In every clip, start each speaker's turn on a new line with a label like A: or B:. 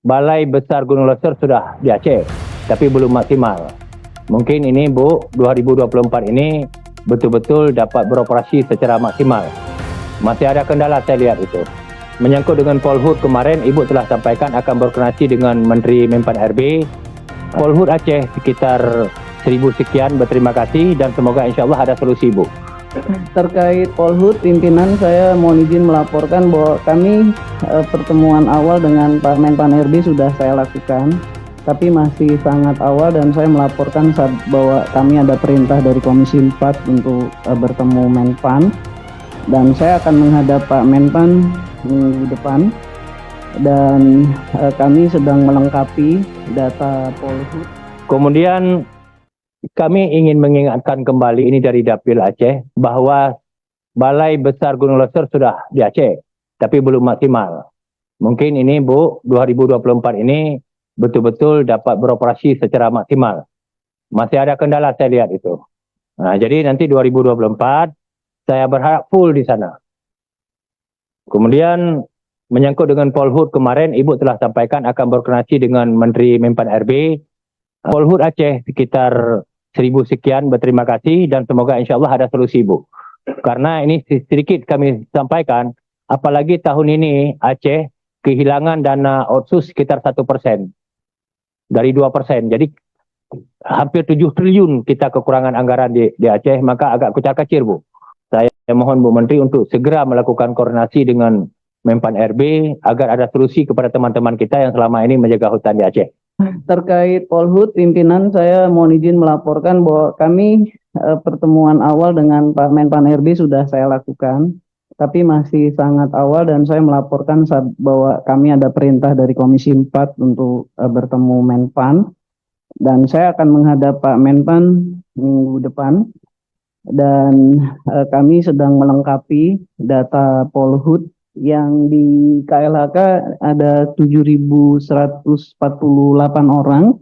A: Balai Besar Gunung Leuser sudah di Aceh, tapi belum maksimal. Mungkin ini Bu, 2024 ini betul-betul dapat beroperasi secara maksimal. Masih ada kendala saya lihat itu. Menyangkut dengan Polhut kemarin, Ibu telah sampaikan akan berkoordinasi dengan Menteri Menpan RB. Polhut Aceh sekitar 1000 sekian, berterima kasih dan semoga insya Allah ada solusi Bu.
B: Terkait Polhut, pimpinan saya mohon izin melaporkan bahwa kami pertemuan awal dengan Pak Menpan RB sudah saya lakukan, tapi masih sangat awal dan saya melaporkan bahwa kami ada perintah dari Komisi 4 untuk bertemu Menpan dan saya akan menghadap Pak Menpan minggu depan dan kami sedang melengkapi data Polhut.
A: Kemudian kami ingin mengingatkan kembali ini dari Dapil Aceh bahwa Balai Besar Gunung Leuser sudah di Aceh, tapi belum maksimal. Mungkin ini Bu, 2024 ini betul-betul dapat beroperasi secara maksimal. Masih ada kendala saya lihat itu. Nah, jadi nanti 2024 saya berharap full di sana. Kemudian menyangkut dengan Polhut kemarin, Ibu telah sampaikan akan berkoordinasi dengan Menteri Menpan RB. Polhut Aceh sekitar 1000 sekian, berterima kasih dan semoga insya Allah ada solusi Bu. Karena ini sedikit kami sampaikan, apalagi tahun ini Aceh kehilangan dana otsus sekitar 1% dari 2%. Jadi hampir 7 triliun kita kekurangan anggaran di Aceh, maka agak kucar-kacir Bu. Saya mohon Bu Menteri untuk segera melakukan koordinasi dengan Menpan RB agar ada solusi kepada teman-teman kita yang selama ini menjaga hutan di Aceh.
B: Terkait Polhut, pimpinan saya mohon izin melaporkan bahwa kami pertemuan awal dengan Pak Menpan RB sudah saya lakukan, tapi masih sangat awal dan saya melaporkan bahwa kami ada perintah dari Komisi 4 untuk bertemu Menpan dan saya akan menghadap Pak Menpan minggu depan dan kami sedang melengkapi data Polhut. Yang di KLHK ada 7.148 orang,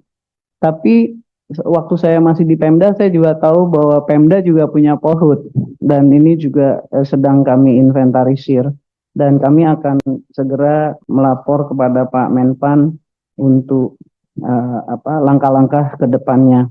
B: tapi waktu saya masih di Pemda saya juga tahu bahwa Pemda juga punya Polhut dan ini juga sedang kami inventarisir dan kami akan segera melapor kepada Pak Menpan untuk langkah-langkah ke depannya.